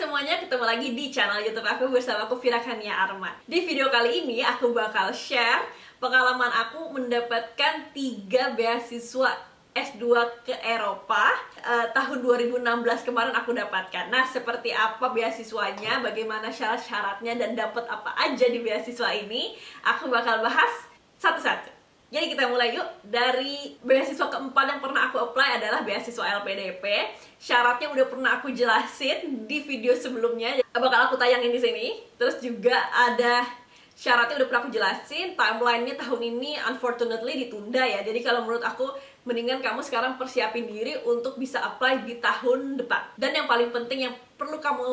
semuanya, ketemu lagi di channel YouTube aku bersama aku Vira Khania Arman. Di video kali ini aku bakal share pengalaman aku mendapatkan 3 beasiswa S2 ke Eropa tahun 2016 kemarin aku dapatkan. Nah, seperti apa beasiswanya, bagaimana syarat-syaratnya, dan dapat apa aja di beasiswa ini, aku bakal bahas satu-satu. Jadi kita mulai yuk. Dari beasiswa keempat yang pernah aku apply adalah beasiswa LPDP. Syaratnya udah pernah aku jelasin di video sebelumnya, bakal aku tayangin di sini. Terus juga ada syaratnya udah pernah aku jelasin. Timelinenya tahun ini unfortunately ditunda ya. Jadi kalau menurut aku mendingan kamu sekarang persiapin diri untuk bisa apply di tahun depan. Dan yang paling penting yang perlu kamu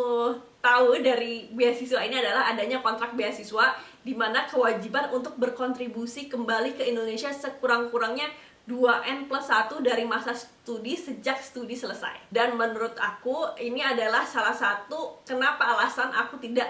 tahu dari beasiswa ini adalah adanya kontrak beasiswa, di mana kewajiban untuk berkontribusi kembali ke Indonesia sekurang-kurangnya 2N+1 dari masa studi sejak studi selesai. Dan menurut aku ini adalah salah satu kenapa alasan aku tidak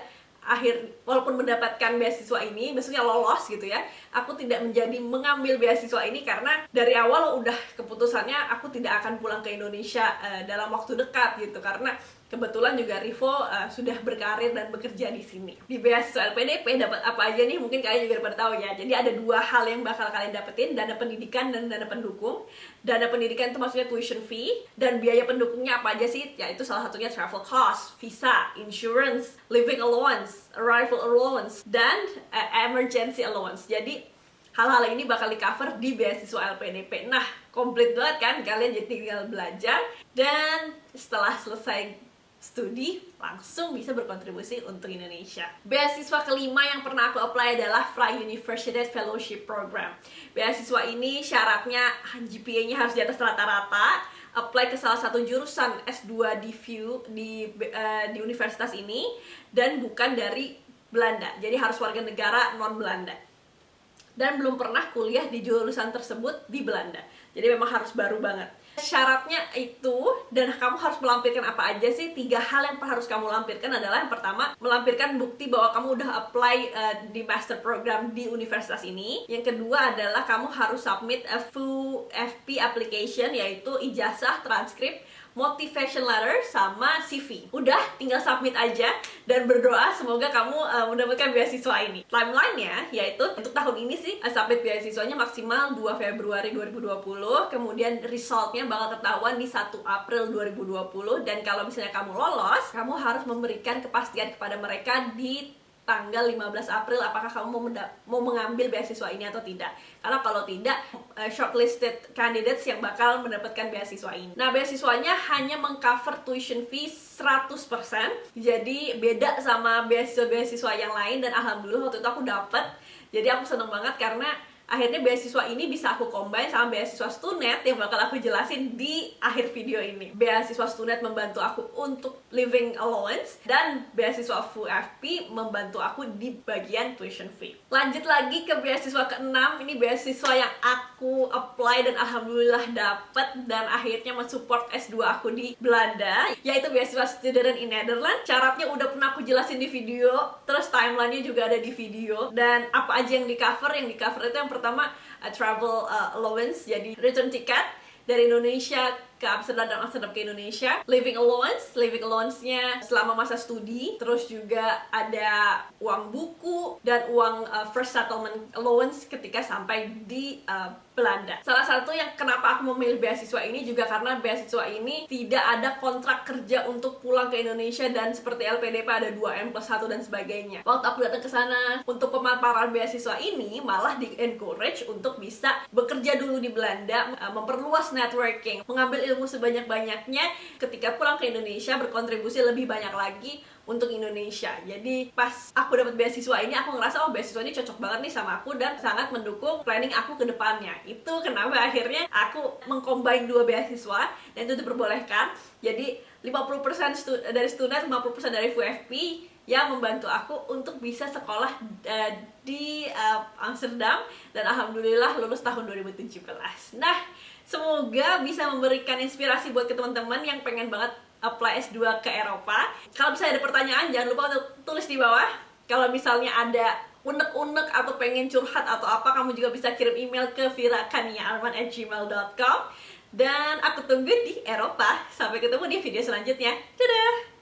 walaupun mendapatkan beasiswa ini, maksudnya lolos gitu ya, aku tidak mengambil beasiswa ini karena dari awal udah keputusannya aku tidak akan pulang ke Indonesia dalam waktu dekat gitu, karena kebetulan juga Rivo sudah berkarir dan bekerja di sini. Di beasiswa LPDP dapat apa aja nih? Mungkin kalian juga pada tahu ya. Jadi ada 2 hal yang bakal kalian dapetin, dana pendidikan dan dana pendukung. Dana pendidikan itu maksudnya tuition fee, dan biaya pendukungnya apa aja sih? Yaitu salah satunya travel cost, visa, insurance, living allowance, arrival allowance, dan emergency allowance. Jadi hal-hal ini bakal di cover di beasiswa LPDP. Nah, komplit banget kan? Kalian jadi tinggal belajar, dan setelah selesai studi langsung bisa berkontribusi untuk Indonesia. Beasiswa kelima yang pernah aku apply adalah Fly University Fellowship Program. Beasiswa ini syaratnya GPA-nya harus di atas rata-rata, apply ke salah satu jurusan S2 di VUE di universitas ini, dan bukan dari Belanda. Jadi harus warga negara non-Belanda. Dan belum pernah kuliah di jurusan tersebut di Belanda. Jadi memang harus baru banget. Syaratnya itu, dan kamu harus melampirkan apa aja sih? 3 hal yang harus kamu lampirkan adalah, yang pertama, melampirkan bukti bahwa kamu udah apply di master program di universitas ini. Yang kedua adalah kamu harus submit a full FP application, yaitu ijazah, transkrip, motivation letter, sama CV. Udah, tinggal submit aja dan berdoa semoga kamu mendapatkan beasiswa ini. Timeline-nya yaitu untuk tahun ini sih submit beasiswanya maksimal 2 Februari 2020, kemudian resultnya bakal ketahuan di 1 April 2020, dan kalau misalnya kamu lolos, kamu harus memberikan kepastian kepada mereka di tanggal 15 April apakah kamu mau mengambil beasiswa ini atau tidak. Karena kalau tidak, shortlisted candidates yang bakal mendapatkan beasiswa ini. Nah, beasiswanya hanya mengcover tuition fee 100%. Jadi beda sama beasiswa-beasiswa yang lain, dan alhamdulillah waktu itu aku dapet. Jadi aku seneng banget karena akhirnya beasiswa ini bisa aku combine sama beasiswa Stunet yang bakal aku jelasin di akhir video ini. Beasiswa Stunet membantu aku untuk living allowance, dan beasiswa full FP membantu aku di bagian tuition fee. Lanjut lagi ke beasiswa ke-6. Ini beasiswa yang aku apply dan alhamdulillah dapet, dan akhirnya mensupport S2 aku di Belanda, yaitu beasiswa Student in Netherlands. Syaratnya udah pernah aku jelasin di video, terus timelinenya juga ada di video, dan apa aja yang di cover. Yang di cover itu yang pertama travel allowance, jadi return ticket dari Indonesia ke Amsterdam dan Amsterdam ke Indonesia. Living allowance-nya selama masa studi. Terus juga ada uang buku dan uang first settlement allowance ketika sampai di Belanda. Salah satu yang kenapa aku memilih beasiswa ini juga karena beasiswa ini tidak ada kontrak kerja untuk pulang ke Indonesia, dan seperti LPDP ada 2N+1 dan sebagainya. Waktu aku datang ke sana untuk pemaparan beasiswa ini, malah di-encourage untuk bisa bekerja dulu di Belanda, memperluas networking, mengambil ilmu sebanyak-banyaknya, ketika pulang ke Indonesia berkontribusi lebih banyak lagi untuk Indonesia. Jadi pas aku dapat beasiswa ini, aku ngerasa oh beasiswa ini cocok banget nih sama aku dan sangat mendukung planning aku ke depannya. Itu kenapa akhirnya aku mengcombine 2 beasiswa, dan itu diperbolehkan. Jadi 50% dari student, 50% dari FUFP yang membantu aku untuk bisa sekolah di Amsterdam, dan alhamdulillah lulus tahun 2017. Nah, semoga bisa memberikan inspirasi buat ke teman-teman yang pengen banget apply S2 ke Eropa. Kalau misalnya ada pertanyaan, jangan lupa untuk tulis di bawah. Kalau misalnya ada unek-unek atau pengen curhat atau apa, kamu juga bisa kirim email ke virakhaniaarman@gmail.com. Dan aku tunggu di Eropa. Sampai ketemu di video selanjutnya. Dadah!